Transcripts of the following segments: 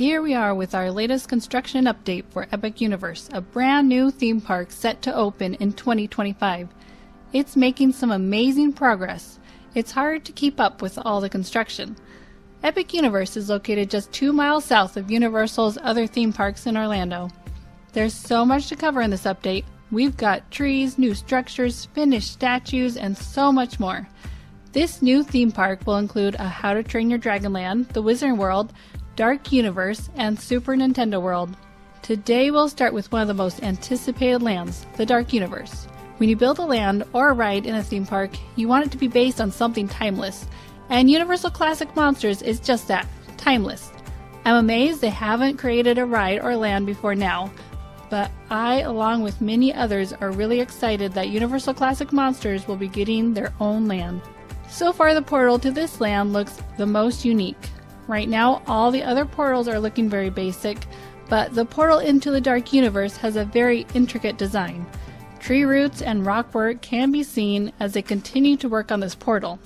Here we are with our latest construction update for Epic Universe, a brand new theme park set to open in 2025. It's making some amazing progress. It's hard to keep up with all the construction. Epic Universe is located just 2 miles south of Universal's other theme parks in Orlando. There's so much to cover in this update. We've got trees, new structures, finished statues, and so much more. This new theme park will include a How to Train Your Dragon Land, the Wizarding World, Dark Universe, and Super Nintendo World. Today we'll start with one of the most anticipated lands, the Dark Universe. When you build a land or a ride in a theme park, you want it to be based on something timeless, and Universal Classic Monsters is just that, timeless. I'm amazed they haven't created a ride or land before now, but I, along with many others, are really excited that Universal Classic Monsters will be getting their own land. So far the portal to this land looks the most unique. Right now, all the other portals are looking very basic, but the portal into the Dark Universe has a very intricate design. Tree roots and rock work can be seen as they continue to work on this portal.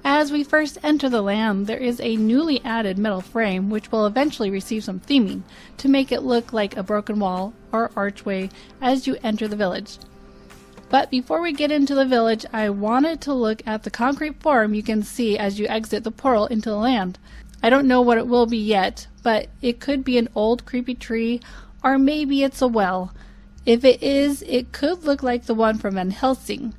As we first enter the land, there is a newly added metal frame which will eventually receive some theming to make it look like a broken wall or archway as you enter the village. But before we get into the village, I wanted to look at the concrete form you can see as you exit the portal into the land. I don't know what it will be yet, but it could be an old creepy tree, or maybe it's a well. If it is, it could look like the one from Van Helsing.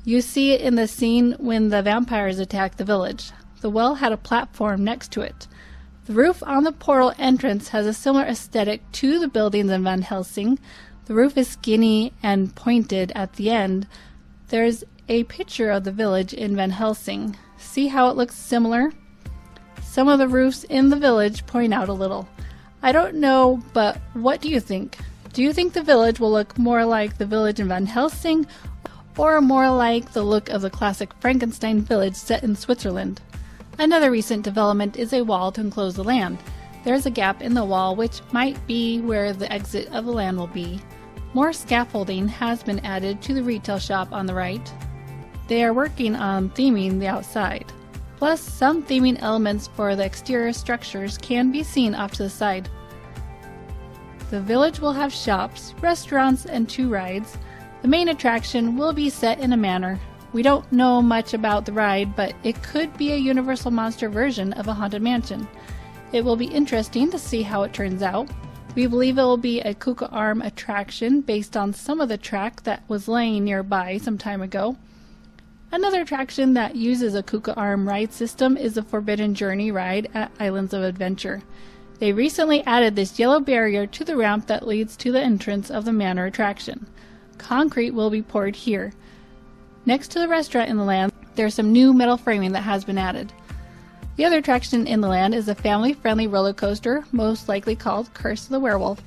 You see it in the scene when the vampires attack the village. The well had a platform next to it. The roof on the portal entrance has a similar aesthetic to the buildings in Van Helsing. The roof is skinny and pointed at the end. There's a picture of the village in Van Helsing. See how it looks similar? Some of the roofs in the village point out a little. I don't know, but what do you think? Do you think the village will look more like the village in Van Helsing, or more like the look of the classic Frankenstein village set in Switzerland? Another recent development is a wall to enclose the land. There's a gap in the wall which might be where the exit of the land will be. More scaffolding has been added to the retail shop on the right. They are working on theming the outside. Plus, some theming elements for the exterior structures can be seen off to the side. The village will have shops, restaurants, and 2 rides. The main attraction will be set in a manor. We don't know much about the ride, but it could be a Universal Monster version of a Haunted Mansion. It will be interesting to see how it turns out. We believe it will be a Kuka Arm attraction based on some of the track that was laying nearby some time ago. Another attraction that uses a Kuka Arm ride system is the Forbidden Journey ride at Islands of Adventure. They recently added this yellow barrier to the ramp that leads to the entrance of the manor attraction. Concrete will be poured here. Next to the restaurant in the land, there's some new metal framing that has been added. The other attraction in the land is a family-friendly roller coaster, most likely called Curse of the Werewolf.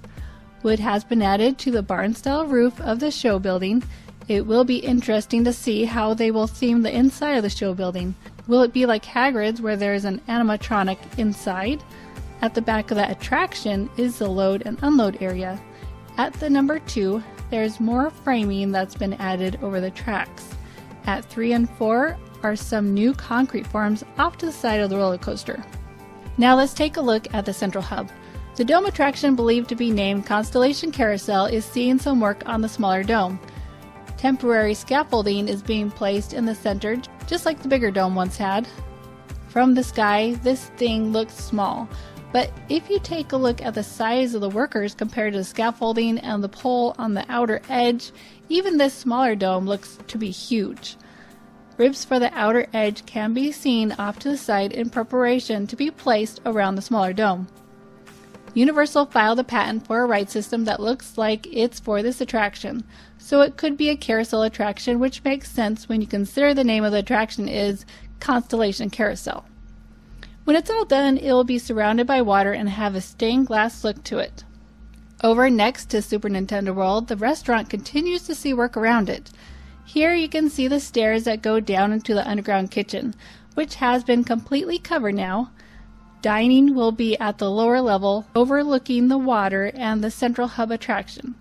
Wood has been added to the barn-style roof of the show building. It will be interesting to see how they will theme the inside of the show building. Will it be like Hagrid's where there is an animatronic inside? At the back of that attraction is the load and unload area. At the number 2, there's more framing that's been added over the tracks. At 3 and 4 are some new concrete forms off to the side of the roller coaster. Now let's take a look at the central hub. The dome attraction, believed to be named Constellation Carousel, is seeing some work on the smaller dome. Temporary scaffolding is being placed in the center, just like the bigger dome once had. From the sky, this thing looks small, but if you take a look at the size of the workers compared to the scaffolding and the pole on the outer edge, even this smaller dome looks to be huge. Ribs for the outer edge can be seen off to the side in preparation to be placed around the smaller dome. Universal filed a patent for a ride system that looks like it's for this attraction, so it could be a carousel attraction, which makes sense when you consider the name of the attraction is Constellation Carousel. When it's all done, it will be surrounded by water and have a stained glass look to it. Over next to Super Nintendo World, the restaurant continues to see work around it. Here you can see the stairs that go down into the underground kitchen, which has been completely covered now. Dining will be at the lower level, overlooking the water and the central hub attraction.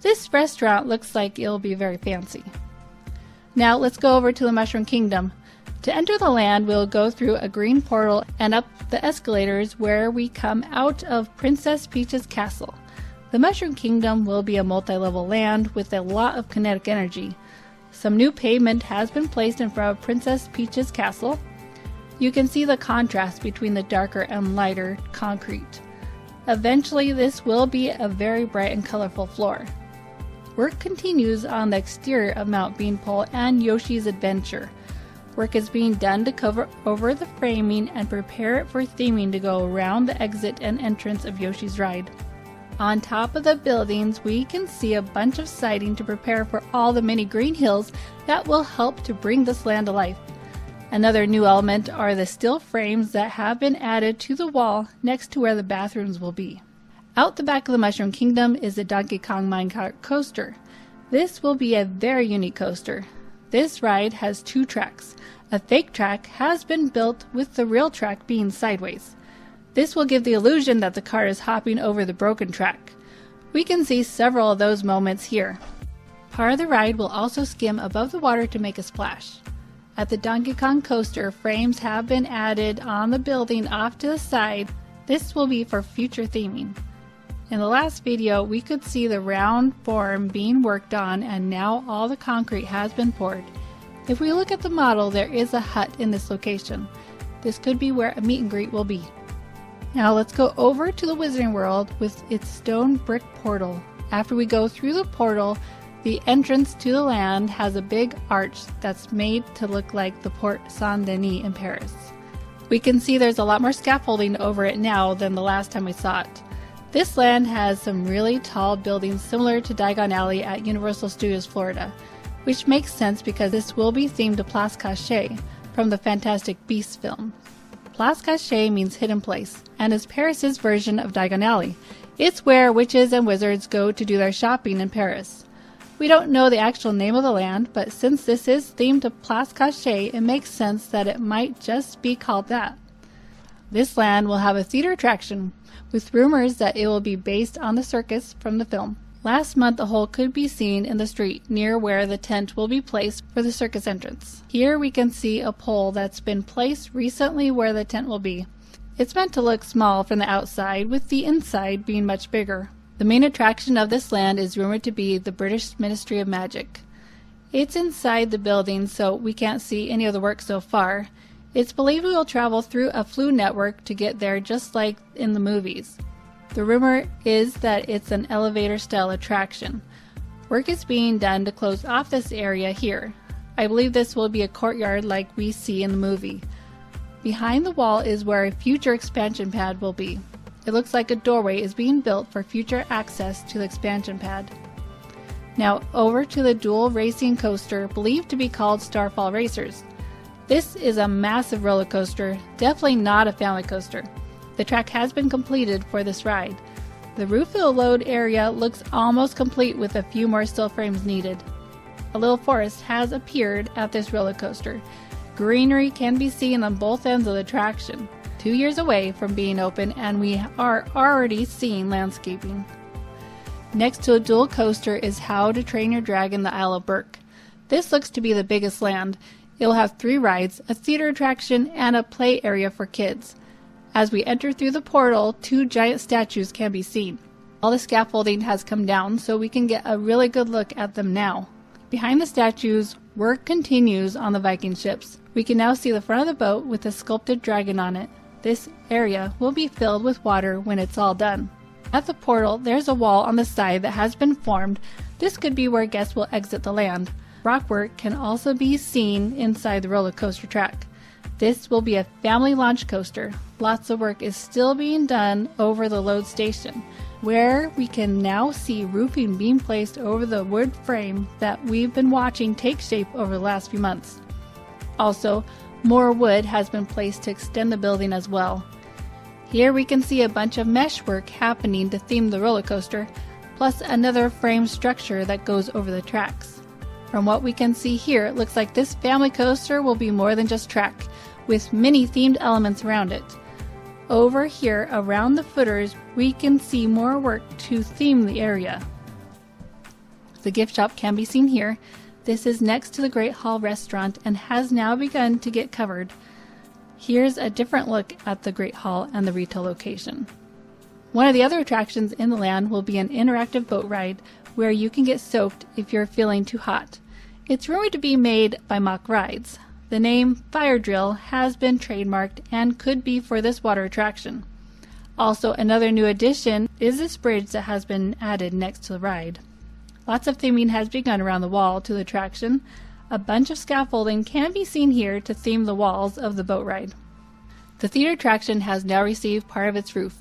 This restaurant looks like it'll be very fancy. Now let's go over to the Mushroom Kingdom. To enter the land, we'll go through a green portal and up the escalators where we come out of Princess Peach's castle. The Mushroom Kingdom will be a multi-level land with a lot of kinetic energy. Some new pavement has been placed in front of Princess Peach's castle. You can see the contrast between the darker and lighter concrete. Eventually, this will be a very bright and colorful floor. Work continues on the exterior of Mount Beanpole and Yoshi's Adventure. Work is being done to cover over the framing and prepare it for theming to go around the exit and entrance of Yoshi's Ride. On top of the buildings, we can see a bunch of siding to prepare for all the mini green hills that will help to bring this land to life. Another new element are the steel frames that have been added to the wall next to where the bathrooms will be. Out the back of the Mushroom Kingdom is the Donkey Kong Minecart Coaster. This will be a very unique coaster. This ride has 2 tracks. A fake track has been built with the real track being sideways. This will give the illusion that the car is hopping over the broken track. We can see several of those moments here. Part of the ride will also skim above the water to make a splash. At the Donkey Kong Coaster, frames have been added on the building off to the side. This will be for future theming. In the last video, we could see the round form being worked on, and now all the concrete has been poured. If we look at the model, there is a hut in this location. This could be where a meet and greet will be. Now let's go over to the Wizarding World with its stone brick portal. After we go through the portal, the entrance to the land has a big arch that's made to look like the Porte Saint-Denis in Paris. We can see there's a lot more scaffolding over it now than the last time we saw it. This land has some really tall buildings similar to Diagon Alley at Universal Studios Florida, which makes sense because this will be themed to Place Cachée from the Fantastic Beasts film. Place Cachée means hidden place, and is Paris's version of Diagon Alley. It's where witches and wizards go to do their shopping in Paris. We don't know the actual name of the land, but since this is themed to Place Cachée, it makes sense that it might just be called that. This land will have a theater attraction, with rumors that it will be based on the circus from the film. Last month, a hole could be seen in the street near where the tent will be placed for the circus entrance. Here we can see a pole that's been placed recently where the tent will be. It's meant to look small from the outside, with the inside being much bigger. The main attraction of this land is rumored to be the British Ministry of Magic. It's inside the building, so we can't see any of the work so far. It's believed we will travel through a flue network to get there, just like in the movies. The rumor is that it's an elevator-style attraction. Work is being done to close off this area here. I believe this will be a courtyard like we see in the movie. Behind the wall is where a future expansion pad will be. It looks like a doorway is being built for future access to the expansion pad. Now over to the dual racing coaster, believed to be called Starfall Racers. This is a massive roller coaster, definitely not a family coaster. The track has been completed for this ride. The roof of the load area looks almost complete with a few more still frames needed. A little forest has appeared at this roller coaster. Greenery can be seen on both ends of the attraction. 2 years away from being open, and we are already seeing landscaping. Next to a dual coaster is How to Train Your Dragon: The Isle of Berk. This looks to be the biggest land. It will have 3 rides, a theater attraction, and a play area for kids. As we enter through the portal, 2 giant statues can be seen. All the scaffolding has come down, so we can get a really good look at them now. Behind the statues, work continues on the Viking ships. We can now see the front of the boat with a sculpted dragon on it. This area will be filled with water when it's all done. At the portal, there's a wall on the side that has been formed. This could be where guests will exit the land. Rockwork can also be seen inside the roller coaster track. This will be a family launch coaster. Lots of work is still being done over the load station, where we can now see roofing being placed over the wood frame that we've been watching take shape over the last few months. Also, more wood has been placed to extend the building as well. Here we can see a bunch of mesh work happening to theme the roller coaster, plus another frame structure that goes over the tracks. From what we can see here, it looks like this family coaster will be more than just track, with many themed elements around it. Over here, around the footers, we can see more work to theme the area. The gift shop can be seen here. This is next to the Great Hall restaurant and has now begun to get covered. Here's a different look at the Great Hall and the retail location. One of the other attractions in the land will be an interactive boat ride where you can get soaked if you're feeling too hot. It's rumored to be made by Mock Rides. The name Fire Drill has been trademarked and could be for this water attraction. Also, another new addition is this bridge that has been added next to the ride. Lots of theming has begun around the wall to the attraction. A bunch of scaffolding can be seen here to theme the walls of the boat ride. The theater attraction has now received part of its roof.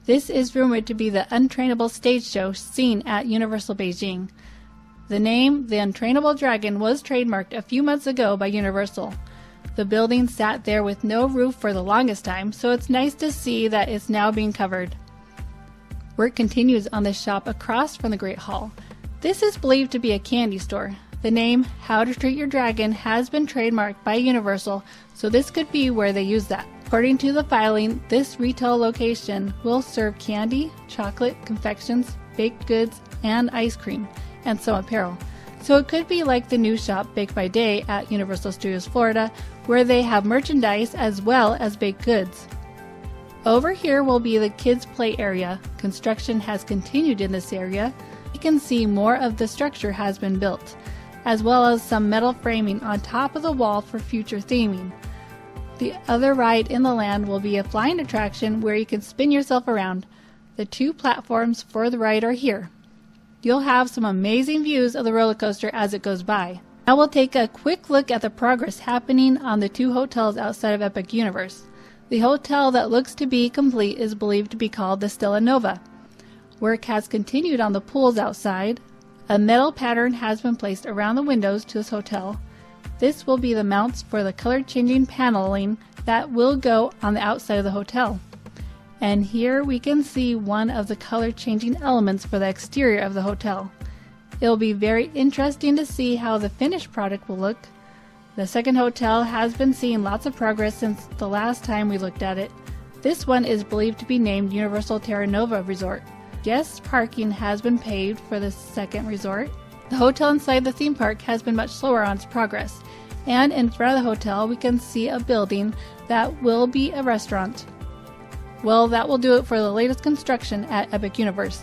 This is rumored to be the Untrainable stage show seen at Universal Beijing. The name, The Untrainable Dragon, was trademarked a few months ago by Universal. The building sat there with no roof for the longest time, so it's nice to see that it's now being covered. Work continues on the shop across from the Great Hall. This is believed to be a candy store. The name, How to Treat Your Dragon, has been trademarked by Universal, so this could be where they use that. According to the filing, this retail location will serve candy, chocolate, confections, baked goods, and ice cream, and some apparel. So it could be like the new shop Bake by Day at Universal Studios Florida, where they have merchandise as well as baked goods. Over here will be the kids' play area. Construction has continued in this area. You can see more of the structure has been built, as well as some metal framing on top of the wall for future theming. The other ride in the land will be a flying attraction where you can spin yourself around. The 2 platforms for the ride are here. You'll have some amazing views of the roller coaster as it goes by. Now we'll take a quick look at the progress happening on the 2 hotels outside of Epic Universe. The hotel that looks to be complete is believed to be called the Stella Nova. Work has continued on the pools outside. A metal pattern has been placed around the windows to this hotel. This will be the mounts for the color-changing paneling that will go on the outside of the hotel. And here we can see one of the color-changing elements for the exterior of the hotel. It'll be very interesting to see how the finished product will look. The second hotel has been seeing lots of progress since the last time we looked at it. This one is believed to be named Universal Terra Nova Resort. Guest parking has been paved for the second resort. The hotel inside the theme park has been much slower on its progress, and in front of the hotel we can see a building that will be a restaurant. Well, that will do it for the latest construction at Epic Universe.